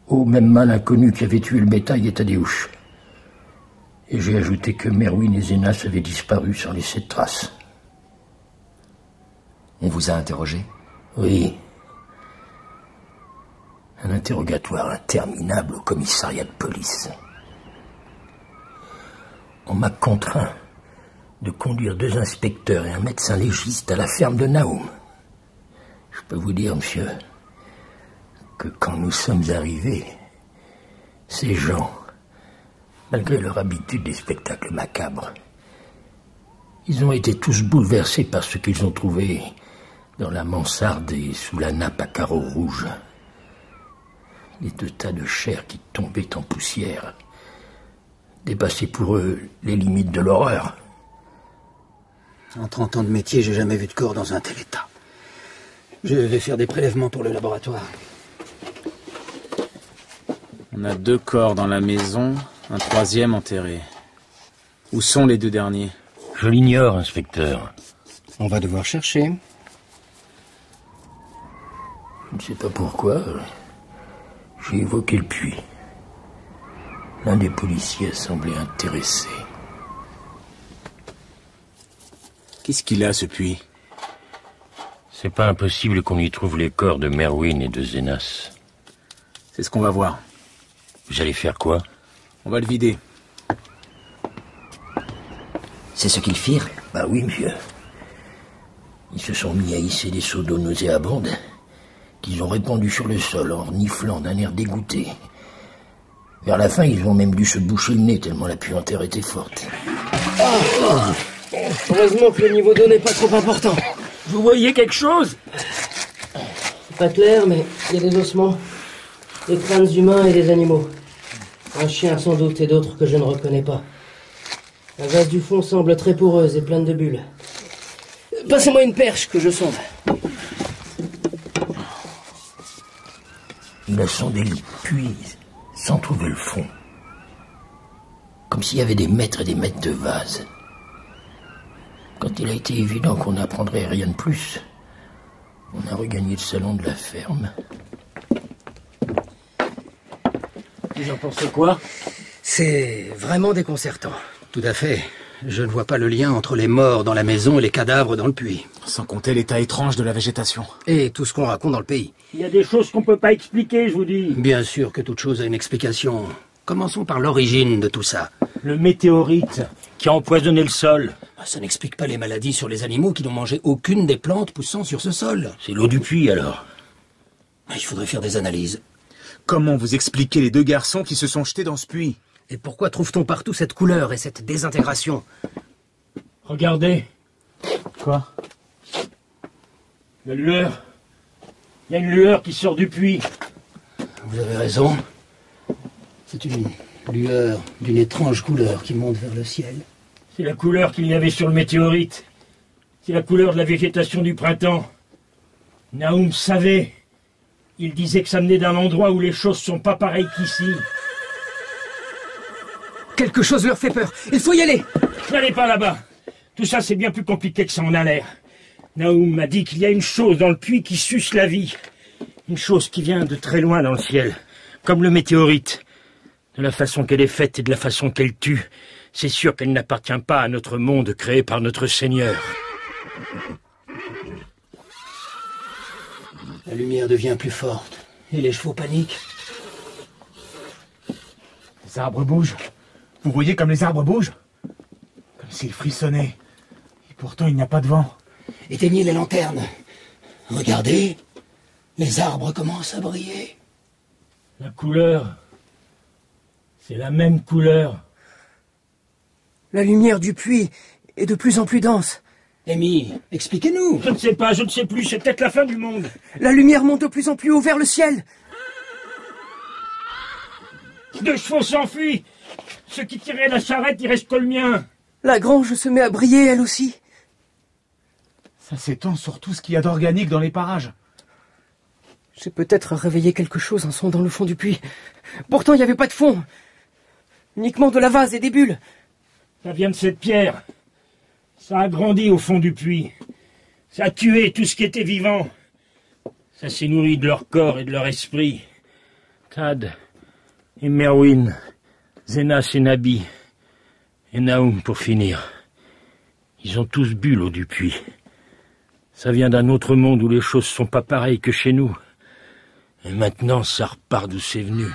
au même mal inconnu qui avait tué le bétail et Tadeusz. Et j'ai ajouté que Merwin et Zenas avaient disparu sans laisser de traces. On vous a interrogé? Oui. Un interrogatoire interminable au commissariat de police. On m'a contraint de conduire 2 inspecteurs et un médecin légiste à la ferme de Naoum. Je peux vous dire, monsieur, que quand nous sommes arrivés, ces gens, malgré leur habitude des spectacles macabres, ils ont été tous bouleversés par ce qu'ils ont trouvé dans la mansarde et sous la nappe à carreaux rouges. Les 2 tas de chair qui tombaient en poussière dépassaient pour eux les limites de l'horreur. En 30 ans de métier, j'ai jamais vu de corps dans un tel état. Je vais faire des prélèvements pour le laboratoire. On a 2 corps dans la maison, un 3e enterré. Où sont les 2 derniers? Je l'ignore, inspecteur. On va devoir chercher. Je ne sais pas pourquoi. J'ai évoqué le puits. L'un des policiers semblait intéressé. Qu'est-ce qu'il a, ce puits? C'est pas impossible qu'on y trouve les corps de Merwin et de Zenas. C'est ce qu'on va voir. Vous allez faire quoi? On va le vider. C'est ce qu'ils firent? Bah oui, monsieur. Ils se sont mis à hisser des seaux d'eau nauséabondes qu'ils ont répandus sur le sol en reniflant d'un air dégoûté. Vers la fin, ils ont même dû se boucher le nez tellement la puanteur était forte. Heureusement que le niveau d'eau n'est pas trop important. Vous voyez quelque chose? C'est pas clair, mais il y a des ossements, des crânes humains et des animaux. Un chien sans doute et d'autres que je ne reconnais pas. La vase du fond semble très poreuse et pleine de bulles. Passez-moi une perche que je sonde. Il a sondé le puits sans trouver le fond. Comme s'il y avait des mètres et des mètres de vase. Quand il a été évident qu'on n'apprendrait rien de plus, on a regagné le salon de la ferme. Vous en pensez quoi? C'est vraiment déconcertant. Tout à fait. Je ne vois pas le lien entre les morts dans la maison et les cadavres dans le puits. Sans compter l'état étrange de la végétation. Et tout ce qu'on raconte dans le pays. Il y a des choses qu'on peut pas expliquer, je vous dis. Bien sûr que toute chose a une explication. Commençons par l'origine de tout ça. Le météorite qui a empoisonné le sol. Ça n'explique pas les maladies sur les animaux qui n'ont mangé aucune des plantes poussant sur ce sol. C'est l'eau du puits, alors. Il faudrait faire des analyses. Comment vous expliquez les 2 garçons qui se sont jetés dans ce puits? Et pourquoi trouve-t-on partout cette couleur et cette désintégration? Regardez. Quoi? La lueur. Il y a une lueur qui sort du puits. Vous avez raison. C'est une lueur d'une étrange couleur qui monte vers le ciel. C'est la couleur qu'il y avait sur le météorite. C'est la couleur de la végétation du printemps. Naoum savait. Il disait que ça venait d'un endroit où les choses sont pas pareilles qu'ici. Quelque chose leur fait peur. Il faut y aller. N'allez pas là-bas. Tout ça, c'est bien plus compliqué que ça en a l'air. Naoum m'a dit qu'il y a une chose dans le puits qui suce la vie. Une chose qui vient de très loin dans le ciel. Comme le météorite. De la façon qu'elle est faite et de la façon qu'elle tue, c'est sûr qu'elle n'appartient pas à notre monde créé par notre Seigneur. La lumière devient plus forte. Et les chevaux paniquent. Les arbres bougent. Vous voyez comme les arbres bougent? Comme s'ils frissonnaient. Et pourtant, il n'y a pas de vent. Éteignez les lanternes. Regardez. Les arbres commencent à briller. La couleur... c'est la même couleur. La lumière du puits est de plus en plus dense. Amy, expliquez-nous. Je ne sais pas, je ne sais plus, c'est peut-être la fin du monde. La lumière monte de plus en plus haut vers le ciel. 2 chevaux s'enfuient. Ceux qui tiraient la charrette, il reste que le mien. La grange se met à briller, elle aussi. Ça s'étend sur tout ce qu'il y a d'organique dans les parages. J'ai peut-être réveillé quelque chose en sondant le fond du puits. Pourtant, il n'y avait pas de fond. Uniquement de la vase et des bulles. Ça vient de cette pierre. Ça a grandi au fond du puits. Ça a tué tout ce qui était vivant. Ça s'est nourri de leur corps et de leur esprit. Tad et Merwin, Zenas et Nabi, et Naoum pour finir. Ils ont tous bu l'eau du puits. Ça vient d'un autre monde où les choses sont pas pareilles que chez nous. Et maintenant, ça repart d'où c'est venu.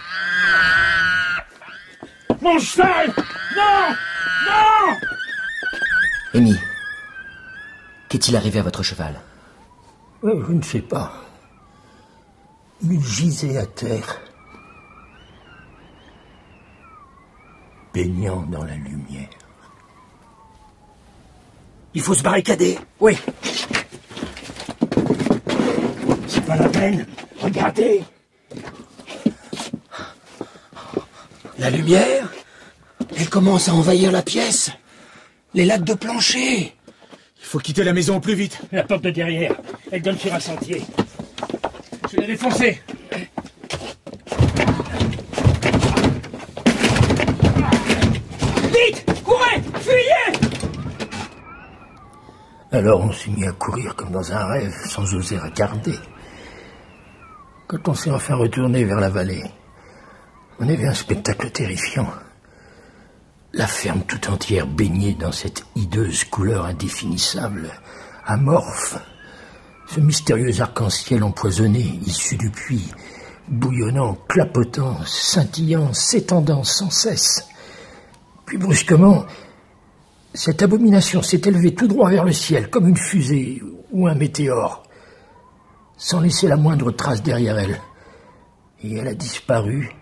Mon cheval! Non! Non! Amy, qu'est-il arrivé à votre cheval? Je ne sais pas. Il gisait à terre, baignant dans la lumière. Il faut se barricader. Oui. C'est pas la peine. Regardez. La lumière, elle commence à envahir la pièce. Les lattes de plancher. Il faut quitter la maison au plus vite. La porte de derrière, elle donne sur un sentier. Je l'ai défoncée. Vite! Courez! Fuyez! Alors on s'est mis à courir comme dans un rêve, sans oser regarder. Quand on s'est enfin retourné vers la vallée, on a vu un spectacle terrifiant. La ferme tout entière baignée dans cette hideuse couleur indéfinissable, amorphe. Ce mystérieux arc-en-ciel empoisonné, issu du puits, bouillonnant, clapotant, scintillant, s'étendant sans cesse. Puis brusquement, cette abomination s'est élevée tout droit vers le ciel, comme une fusée ou un météore, sans laisser la moindre trace derrière elle. Et elle a disparu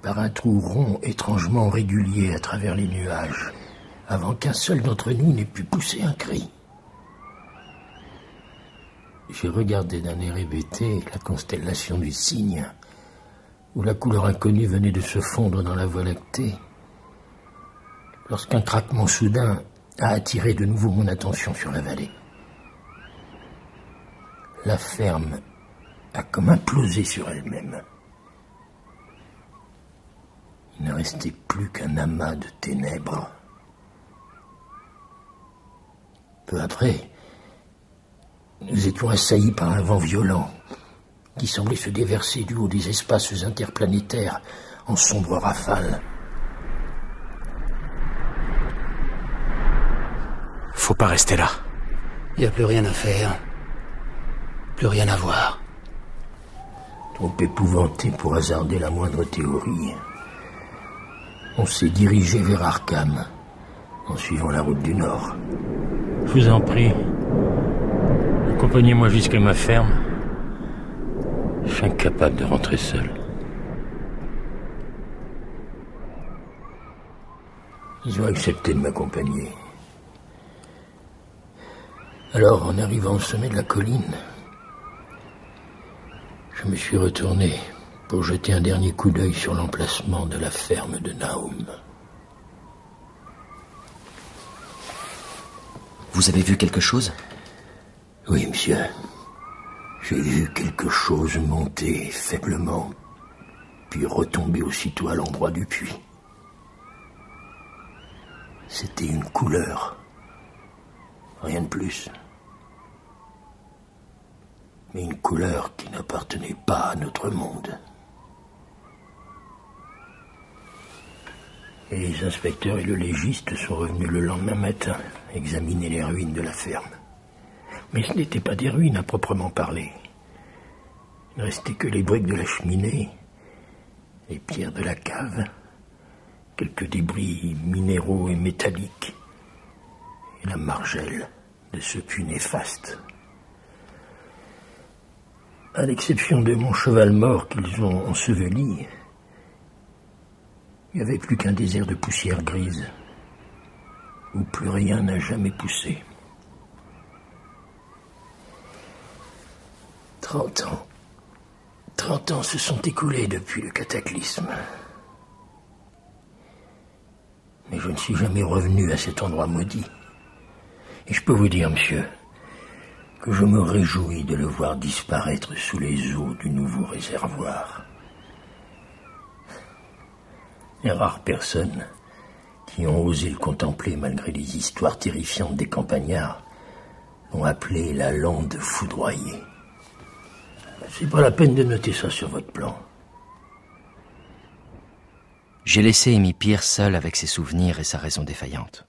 par un trou rond étrangement régulier à travers les nuages, avant qu'un seul d'entre nous n'ait pu pousser un cri. J'ai regardé d'un air hébété la constellation du Cygne, où la couleur inconnue venait de se fondre dans la Voie lactée, lorsqu'un craquement soudain a attiré de nouveau mon attention sur la vallée. La ferme a comme implosé sur elle-même. Il ne restait plus qu'un amas de ténèbres. Peu après, nous étions assaillis par un vent violent qui semblait se déverser du haut des espaces interplanétaires en sombres rafales. Faut pas rester là. Il n'y a plus rien à faire. Plus rien à voir. Trop épouvanté pour hasarder la moindre théorie, on s'est dirigé vers Arkham, en suivant la route du Nord. Je vous en prie, accompagnez-moi jusqu'à ma ferme. Je suis incapable de rentrer seul. Ils ont accepté de m'accompagner. Alors, en arrivant au sommet de la colline, je me suis retourné pour jeter un dernier coup d'œil sur l'emplacement de la ferme de Naoum. Vous avez vu quelque chose? Oui, monsieur. J'ai vu quelque chose monter faiblement, puis retomber aussitôt à l'endroit du puits. C'était une couleur. Rien de plus. Mais une couleur qui n'appartenait pas à notre monde. Et les inspecteurs et le légiste sont revenus le lendemain matin examiner les ruines de la ferme. Mais ce n'étaient pas des ruines à proprement parler. Il ne restait que les briques de la cheminée, les pierres de la cave, quelques débris minéraux et métalliques, et la margelle de ce puits néfaste. À l'exception de mon cheval mort qu'ils ont enseveli, il n'y avait plus qu'un désert de poussière grise, où plus rien n'a jamais poussé. 30 ans. 30 ans se sont écoulés depuis le cataclysme. Mais je ne suis jamais revenu à cet endroit maudit. Et je peux vous dire, monsieur, que je me réjouis de le voir disparaître sous les eaux du nouveau réservoir. Les rares personnes qui ont osé le contempler malgré les histoires terrifiantes des campagnards l'ont appelé la lande foudroyée. C'est pas la peine de noter ça sur votre plan. J'ai laissé Amy Pierce seule avec ses souvenirs et sa raison défaillante.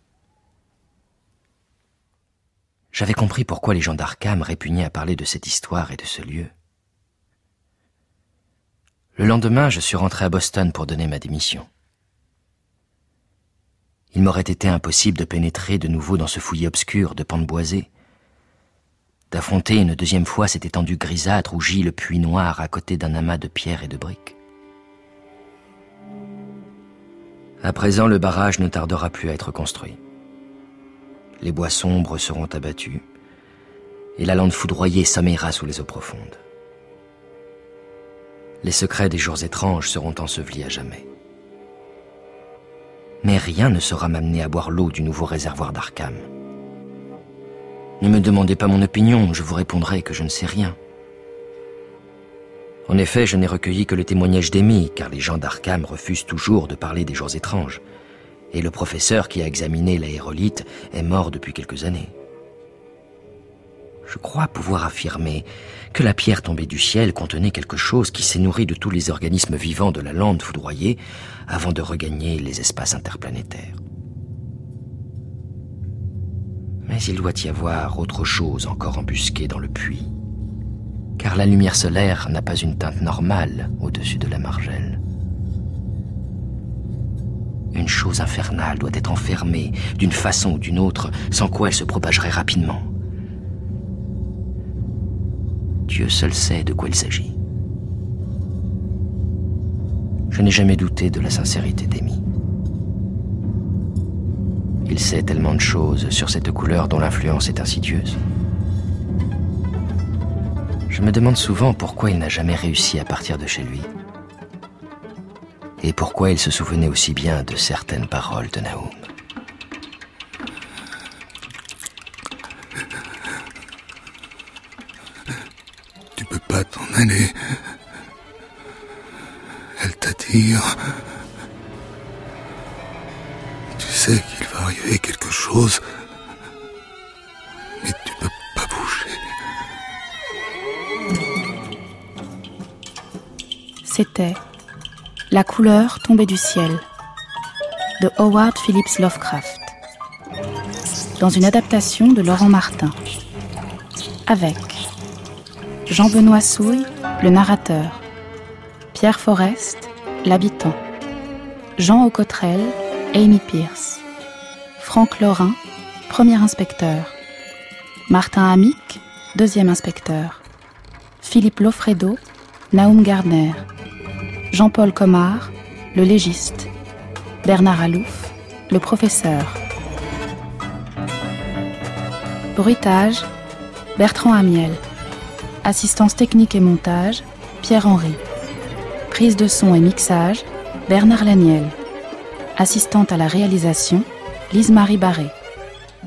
J'avais compris pourquoi les gens d'Arkham répugnaient à parler de cette histoire et de ce lieu. Le lendemain, je suis rentré à Boston pour donner ma démission. Il m'aurait été impossible de pénétrer de nouveau dans ce fouillis obscur de pentes boisées, d'affronter une deuxième fois cette étendue grisâtre où gît le puits noir à côté d'un amas de pierres et de briques. À présent, le barrage ne tardera plus à être construit. Les bois sombres seront abattus, et la lande foudroyée sommeillera sous les eaux profondes. Les secrets des jours étranges seront ensevelis à jamais. Mais rien ne saura m'amener à boire l'eau du nouveau réservoir d'Arkham. Ne me demandez pas mon opinion, je vous répondrai que je ne sais rien. En effet, je n'ai recueilli que le témoignage d'Amy, car les gens d'Arkham refusent toujours de parler des jours étranges. Et le professeur qui a examiné l'aérolite est mort depuis quelques années. Je crois pouvoir affirmer que la pierre tombée du ciel contenait quelque chose qui s'est nourri de tous les organismes vivants de la lande foudroyée avant de regagner les espaces interplanétaires. Mais il doit y avoir autre chose encore embusquée dans le puits, car la lumière solaire n'a pas une teinte normale au-dessus de la margelle. Une chose infernale doit être enfermée d'une façon ou d'une autre, sans quoi elle se propagerait rapidement. Dieu seul sait de quoi il s'agit. Je n'ai jamais douté de la sincérité d'Amy. Il sait tellement de choses sur cette couleur dont l'influence est insidieuse. Je me demande souvent pourquoi il n'a jamais réussi à partir de chez lui. Et pourquoi il se souvenait aussi bien de certaines paroles de Nahum. Tu peux pas t'en aller. Elle t'attire. Tu sais qu'il va arriver quelque chose, mais tu peux pas bouger. C'était La couleur tombée du ciel de Howard Phillips Lovecraft, dans une adaptation de Laurent Martin, avec Jean-Benoît Souille, le narrateur, Pierre Forest, l'habitant, Jean Aucotrel, Amy Pierce, Franck Lorrain, premier inspecteur, Martin Amick, deuxième inspecteur, Philippe Lofredo, Nahum Gardner, Jean-Paul Comard, le légiste, Bernard Alouf, le professeur. Bruitage, Bertrand Amiel. Assistance technique et montage, Pierre-Henry. Prise de son et mixage, Bernard Laniel. Assistante à la réalisation, Lise-Marie Barré.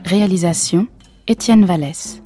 Réalisation, Étienne Vallès.